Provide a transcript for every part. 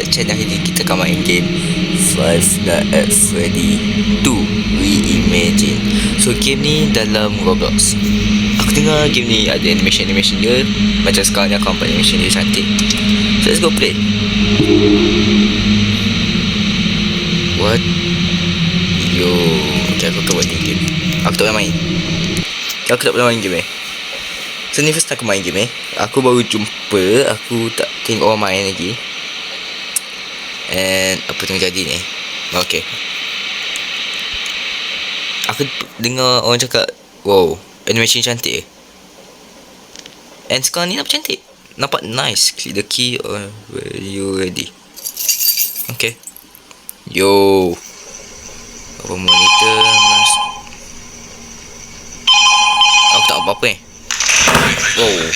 channel hari ni kita akan main game Five Nights at Freddy 2 Reimagine. So game ni dalam Roblox. Aku dengar game ni ada animation dia. Macam sekarang ni aku nampak animation dia cantik. So let's go play. What? Yo, okay, aku buat ni game. Aku tak pernah main. Aku tak pernah main game So ni first aku main game Aku baru jumpa. Aku tak tengok orang main lagi. And apa tengah jadi ni? Okay, aku dengar orang cakap, wow, animation cantik. And sekarang ni nampak cantik. Nampak nice. Click the key or when you ready. Okay. Yo, apa monitor mas. Aku tak apa-apa Wow.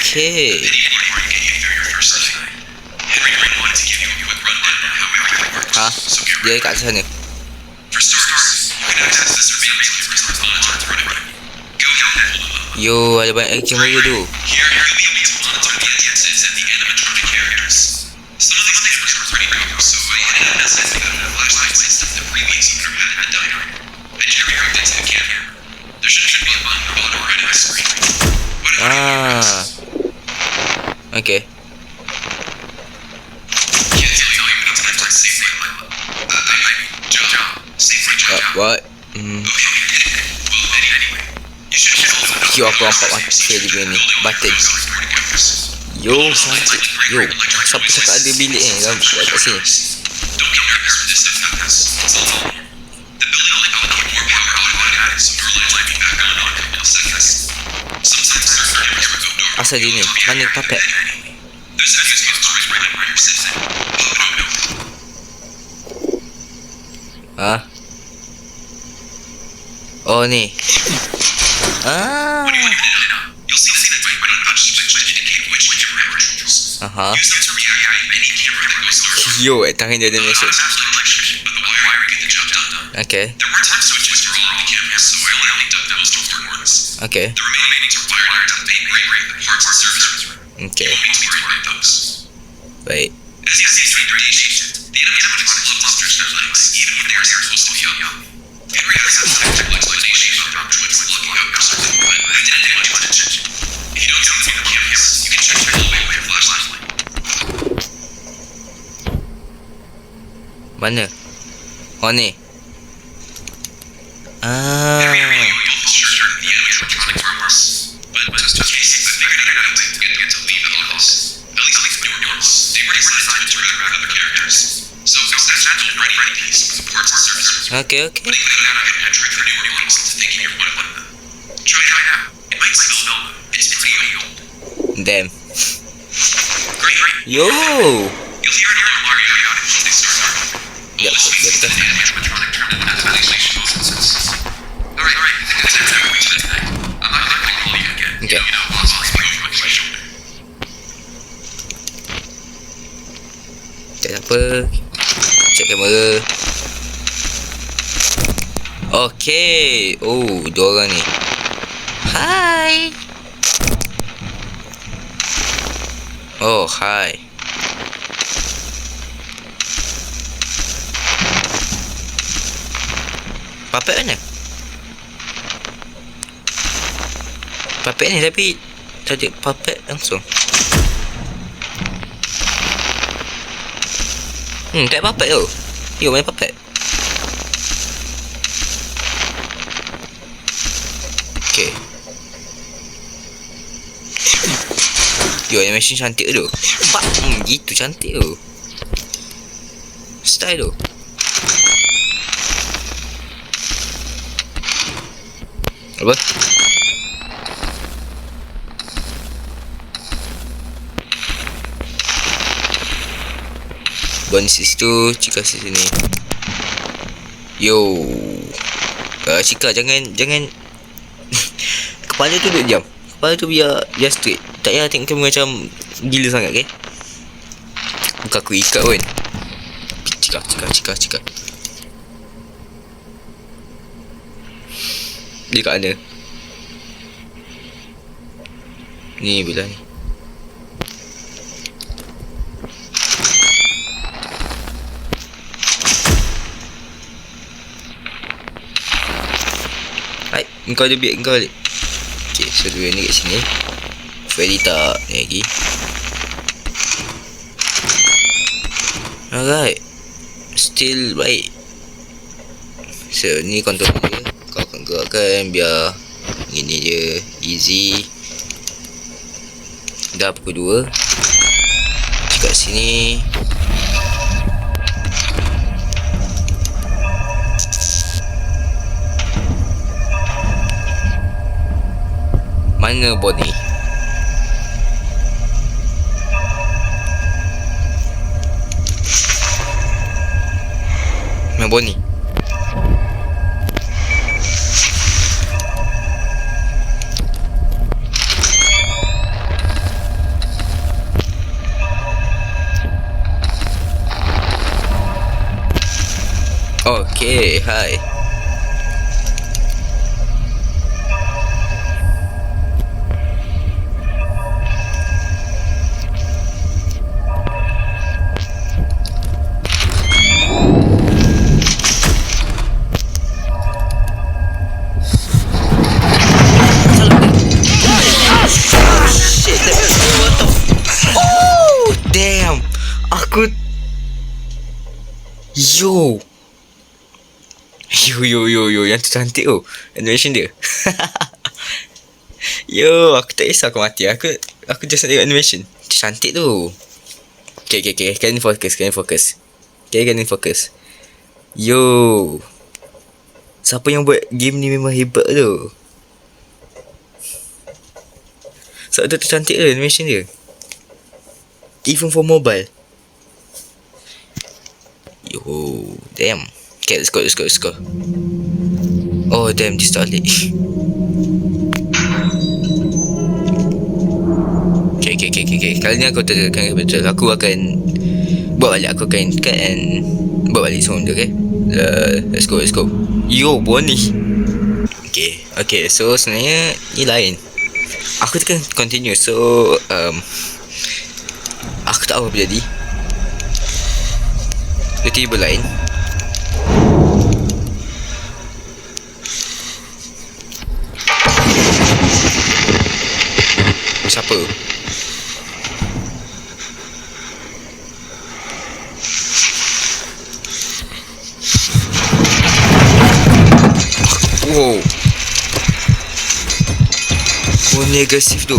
Okay. Hah? Dia kat sana. Yo, ada banyak action video tu. Okay. What? Yo, aku nampak mati juga ni. Button. Yo, cantik. Yo, siapa cakap ada bilik ni dalam kat sini? Asal dia ni? Mana puppet? Hah? Oh ni. Aha. Yo, tangan dia ada mesej. Okay. Okay. Okay. Baik. Mana? Oh ni. Okay, okay. Damn. Yo. Yep, betul. Okay. Tak apa. Cek kamera. Okay. Oh, dua orang ni. Hai. Oh, hai. Puppet mana? Puppet ni tapi tak ada puppet langsung. Tak ada puppet tu. Yo, mana puppet? Okay. Yo, animation cantik tu. Nampak? Gitu cantik tu. Style tu. Apa? Bonus situ, Cika sini. Yo. Cika jangan kepala tu duduk diam. Kepala tu biar straight. Tak payah tengok kamu macam gila sangat, okay? Bukan aku ikat pun. Cika. Dia kat mana? Ni bila ni. Hai, engkau ada biar engkau balik. Okay, so dua ni kat sini. Freddy tak ni lagi. Alright. Still baik. So ni control dia. Kau akan gerakkan biar gini je. Easy. Dah pukul 2. Kat sini. Mana Bonnie? Mana Bonnie? Okay, hi. Damn. Aku Yo, yang tu cantik tu animation dia. Yo, aku tak kisah aku mati. Aku just nak tengok animation. Cantik tu. Okay. Kalian fokus. Yo, siapa yang buat game ni memang hebat tu. Sebab tu cantik tu animation dia. Even for mobile. Yo, damn. Okay, let's go. Oh, damn, this toilet. Okay. Kali ni aku terkan betul. Aku akan buat balik. Aku akan buat balik semua benda, okay? Let's go. Yo, Bonnie. Okay. So, sebenarnya ni lain. Aku tekan continue. So, aku tak tahu apa jadi. Dia tiba lain. Siapa? Wow. Oh, ni agresif tu.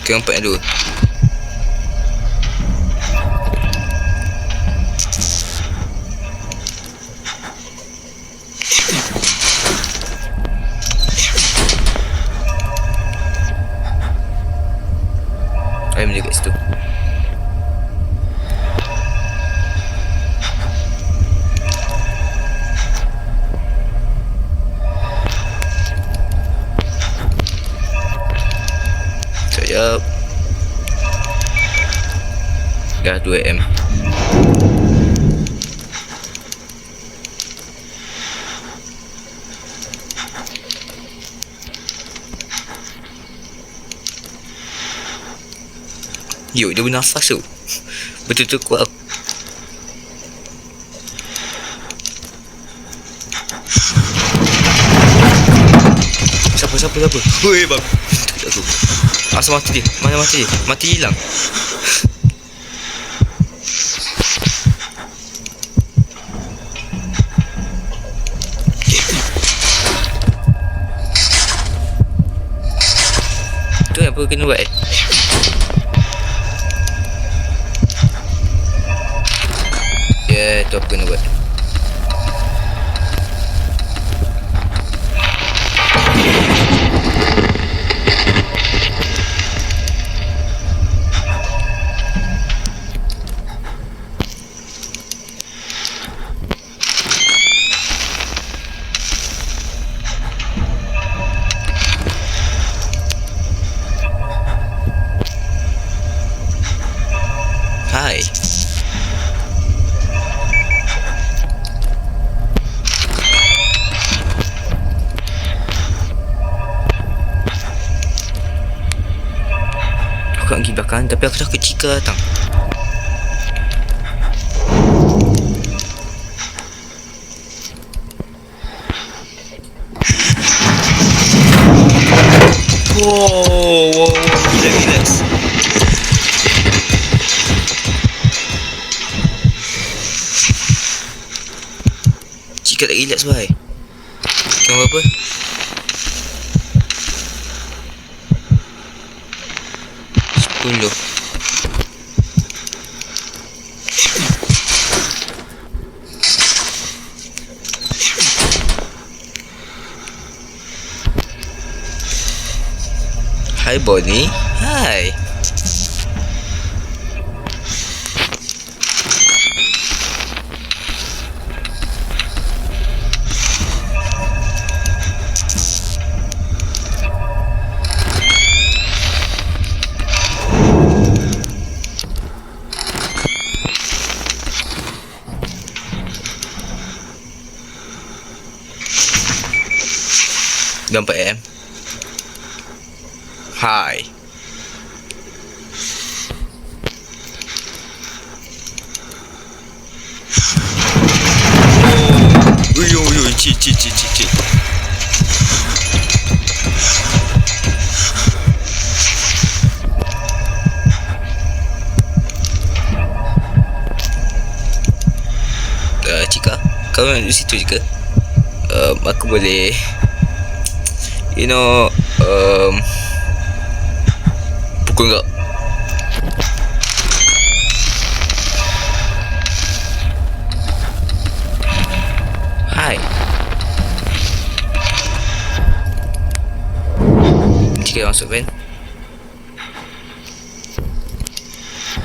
Keempat yang dua. Ayam dia kat situ. Sekejap. Dah 2M. Yo, dia bernafas tu. Betul-betul kuat. Siapa? Woi, bang. Aku. Asal mati dia? Mana mati dia? Mati hilang. Tu apa kena buat tu apa kena buat. belakang, tapi aku takut Chica datang. Wow, relax. Chica tak relax, bhai. Kau apa? Sepuluh. Hai Bonnie. Hai. Jam 4 AM. Hai. Ui, cik. Cika, kau di situ juga. Aku boleh, pukul kau. Hai. Cika masuk van.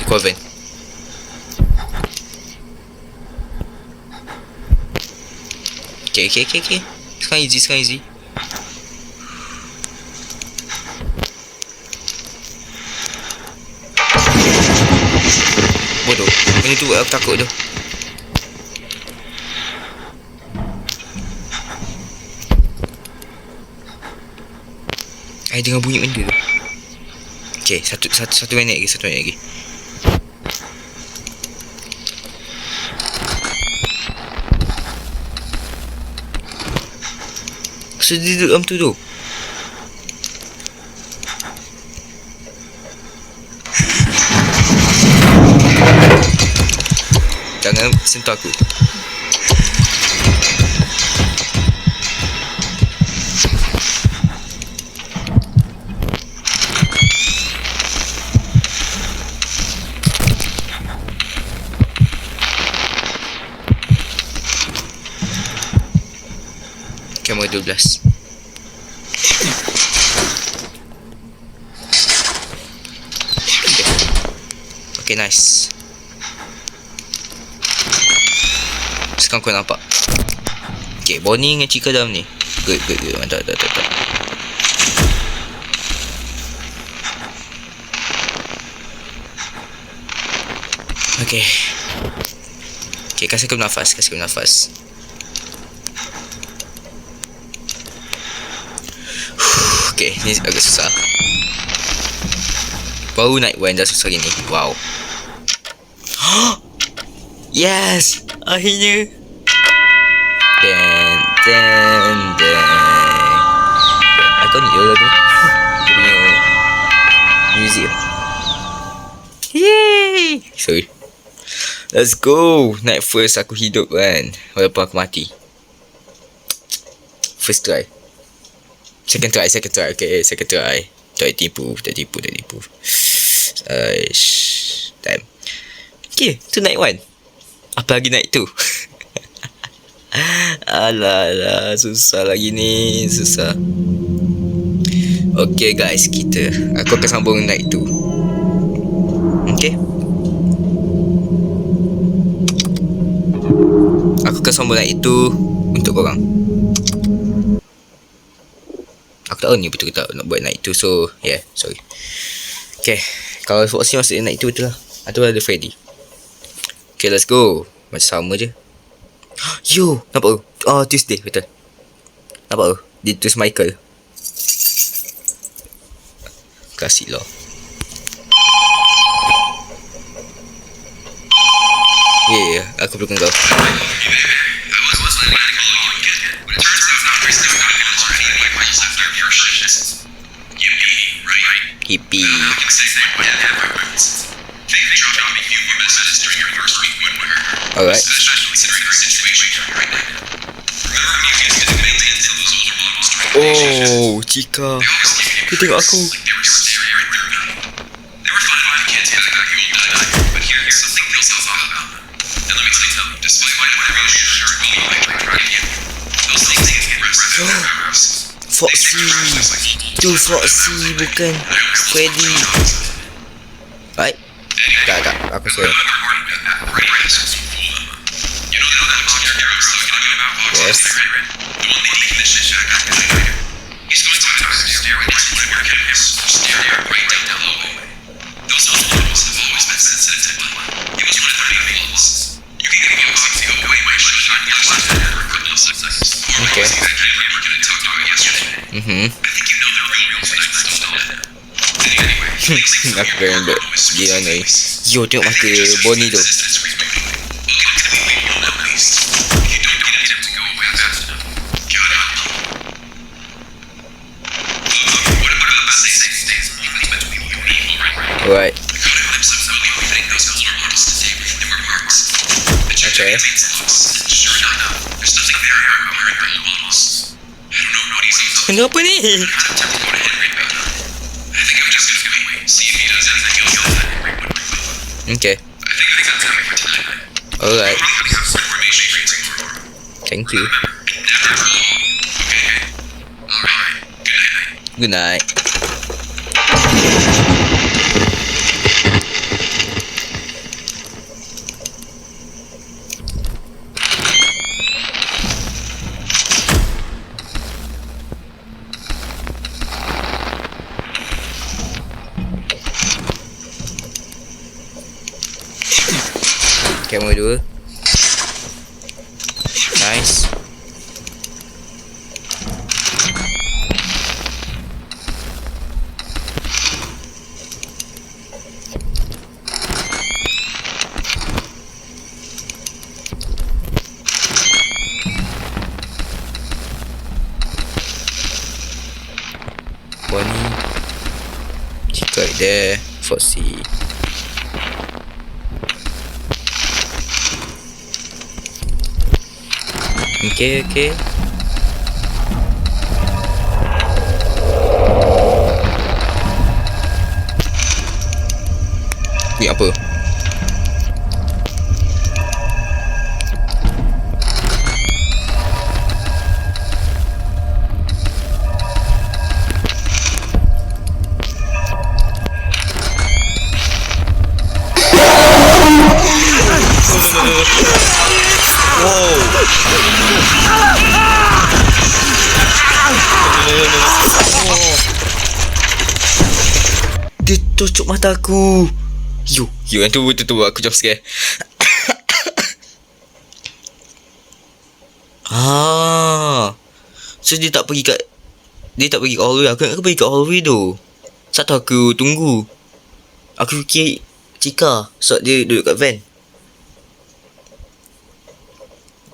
Ikut van. Okay. Sekarang easy. Bodoh. Benda tu buat aku takut tu. Dengar bunyi benda tu. Okay, satu minit lagi. So dia duduk dalam tu. Jangan sentuh aku. Kamera 12. Okay, nice. Sekarang kau nampak. Okay, Bonnie dengan Chica dalam ni. Good. Mantap. Okay, kasih aku nafas. Okay, ni agak susah. Baru naik one dah susah gini. Wow. Yes, akhirnya. Dan ikonik je lagu. Dia punya music. Yay. Sorry. Let's go. Night first aku hidup kan, walaupun aku mati. First try. Second try. Okay, second try. Tak tipu. Time. Okay, tu night 1. Apa lagi night 2? Alah, susah lagi ni. Susah. Okay guys, aku akan sambung night 2. Okay. Aku akan sambung night 2 untuk korang. Aku tak tahu ni betul ke tak nak buat night 2. So yeah, sorry. Okay, kalau Foxy masuk night 2 betul lah. Atau ada Freddy. Okay, let's go. Macam sama je. Yo, nampak tu? Oh, Tuesday, betul. Nampak tu? Dia tulis Michael. Kasih lah. Aku perlukan kau. Hippie. Alright. Oh, Chica. Dia tengok aku. Foxy. Tu Foxy, bukan Freddy. Right? Tak, aku sorry. Yes. Okay. Aku kena buat dia ni. Yo, tengok mata Bonnie tu. Alright. Okay. Kenapa ni? Okay. Alright. Thank you. Good night. Camera 2. Nice. Bonnie. Chica there. Foxy. Okay. Ni apa? Dia tutup mata aku. Yo, yang tu betul-betul aku jump scare. So dia tak pergi kat hallway. Aku nak pergi kat hallway tu. Satu aku tunggu. Aku fikir Chica, so dia duduk kat van.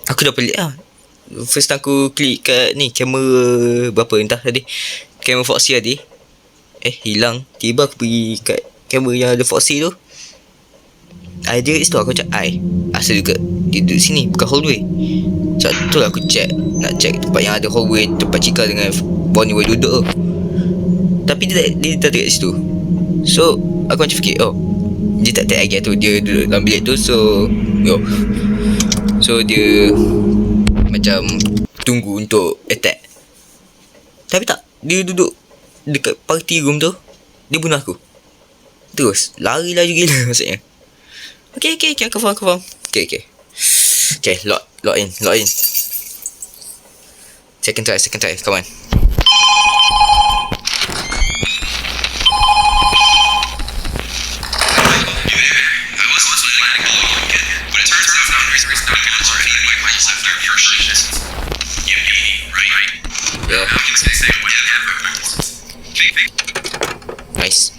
Aku dah pelik lah. First time aku klik kat ni kamera berapa entah tadi. Kamera Foxy tadi. Hilang. Tiba aku pergi kat kamera yang ada Foxy tu. Idea is tu aku cakap asal juga dia duduk sini bukan hallway. So tu lah aku nak check tempat yang ada hallway, tempat Chica dengan Bonnie boleh duduk tu. Tapi dia tak dekat situ. So aku macam fikir dia tak take idea tu. Dia duduk dalam bilik tu. So dia macam tunggu untuk attack. Tapi tak, dia duduk dekat party room tu. Dia bunuh aku. Terus lari laju gila maksudnya. Okay, aku faham. Okay, lock in. Second try, come on. Yeah. Nice.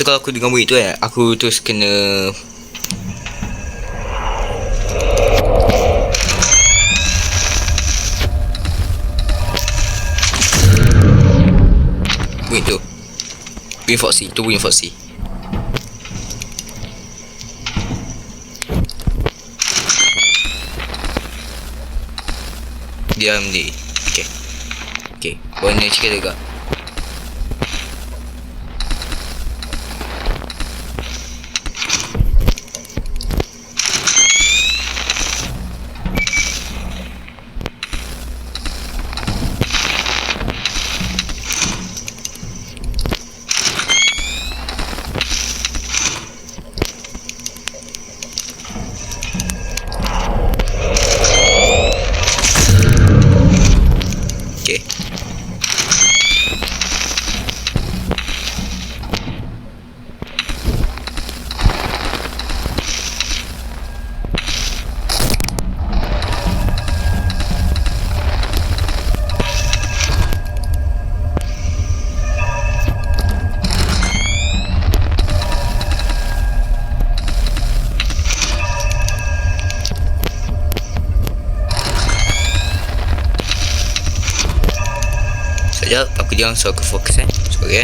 So kalau aku dengan bunyi tu kan, aku terus kena bunyi tu. Bunyi Foxy, tu bunyi Foxy. Diam ni. Okay. Okay, warna sikit juga. Okay. Sekejap, aku diam so aku fokus Sorry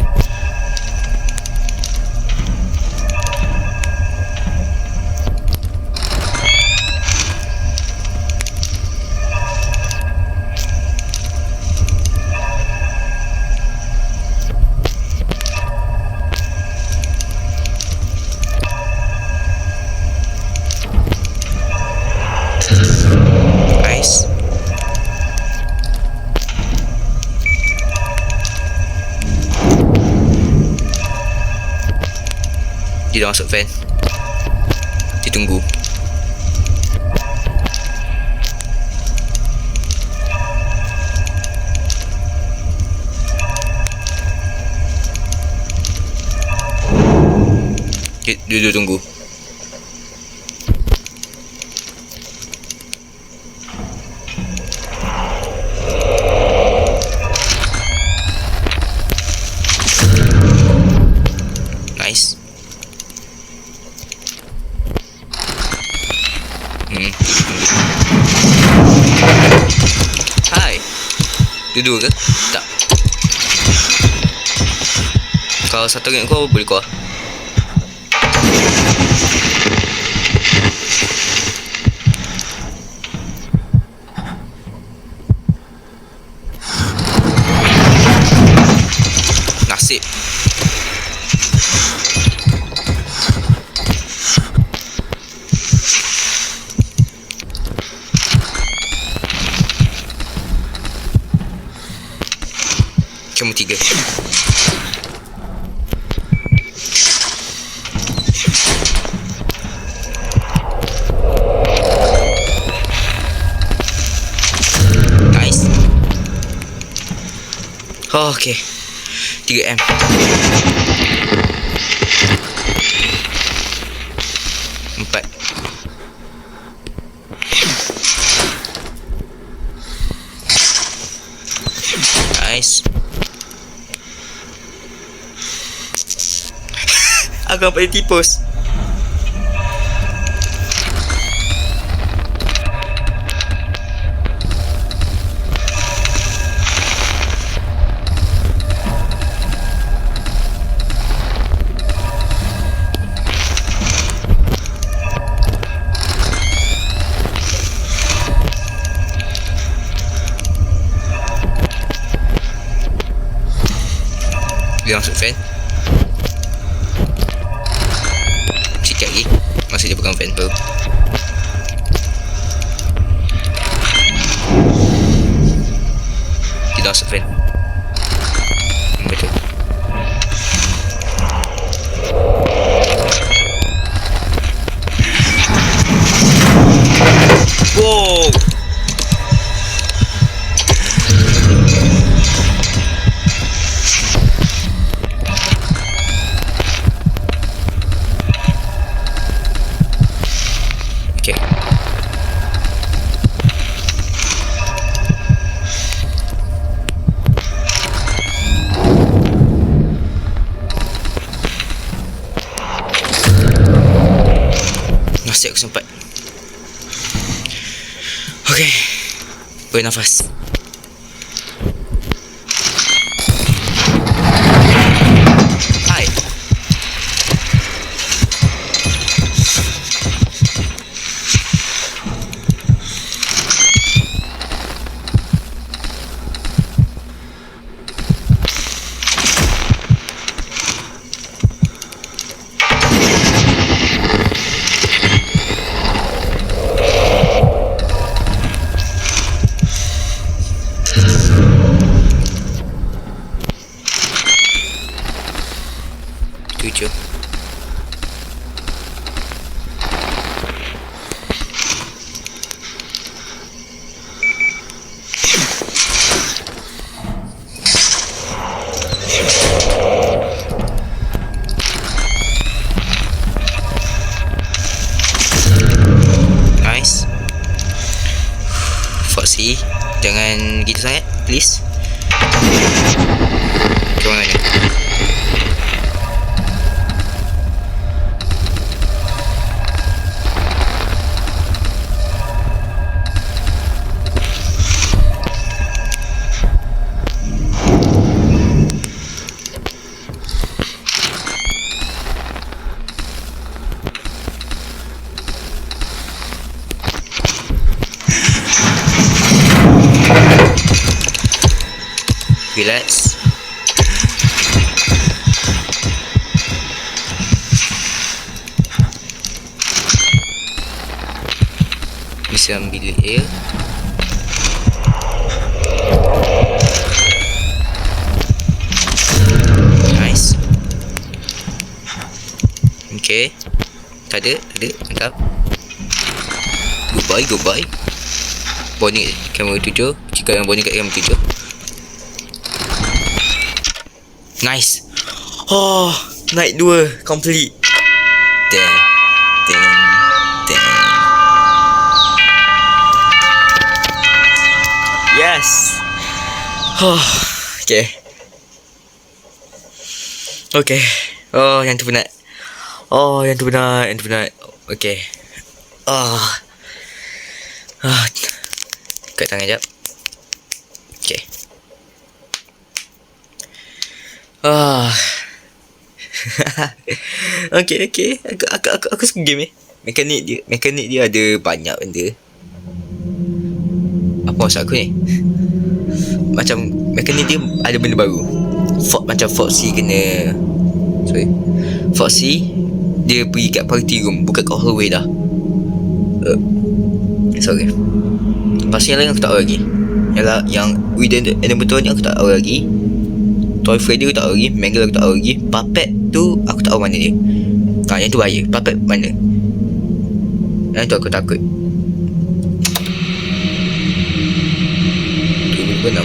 Nice. Dia dah masuk van. Dia tunggu. Dia tunggu. Nice. Hai. Dua ke? Tak. Kalau satu ring kau boleh keluar. Nasib. Kamu tiga. Nice. Oh, okay. 3M. Empat. Nice. Aku dapat tipus. Dia masuk fan. Sikit lagi. Masih dia pegang fan baru. Kita masuk fan. Betul. Wow. Masih aku sempat. Okay, bernafas. Hai. Tujuh. Nice. Foxy, jangan gitu sangat, please. Ke mana ni? Relax. Bisa ambil air. Nice. Okay. Tak ada. Mantap. Goodbye. Bonnie kamera 7. Jika yang bonnie kat kamera 7. Nice. Oh, night 2 complete. Damn. Yes. Oh, okay. Oh, yang tu penat. Okay. Kat tangan jap. Okay. Okay. Aku suka game ni. Mekanik dia ada banyak benda. Apa maksud aku ni? Macam mekanik dia ada benda baru. Macam Foxy dia pergi kat party room, bukan kat hallway dah. Sorry. Lepas yang lain aku tak tahu lagi. Yang Within the betul ni aku tak tahu lagi. Toy Freddy aku tak tahu lagi. Mangle aku tak tahu lagi. Puppet tu aku tak tahu mana dia. Yang tu bahaya. Puppet mana? Yang tu aku takut. Tu benar.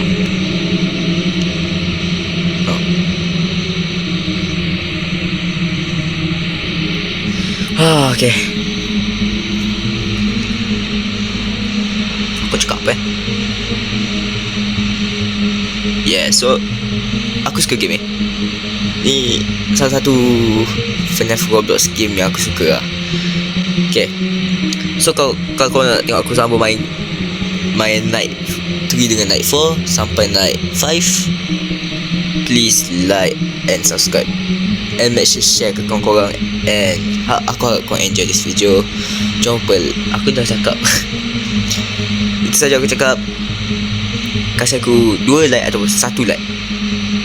Okay. Apa cakap Yeah, so aku suka game ni. Ni salah satu FNAF Roblox game yang aku suka lah. Okay. So kalau kau nak tengok aku sambung main night 3 dengan night 4 sampai night 5, please like and subscribe and make sure share ke korang. And aku harap korang enjoy this video. Jumpa. Aku dah cakap. Itu saja aku cakap. Kasih aku 2 like atau 1 like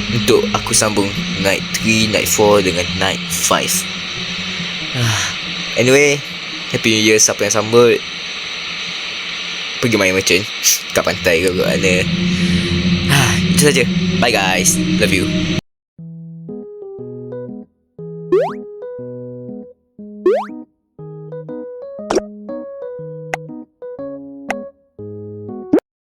untuk aku sambung night 3, night 4 dengan night 5. Anyway, Happy New Year siapa yang sambut. Pergi main merchant kat pantai ke mana. Itu saja. Bye guys. Love you.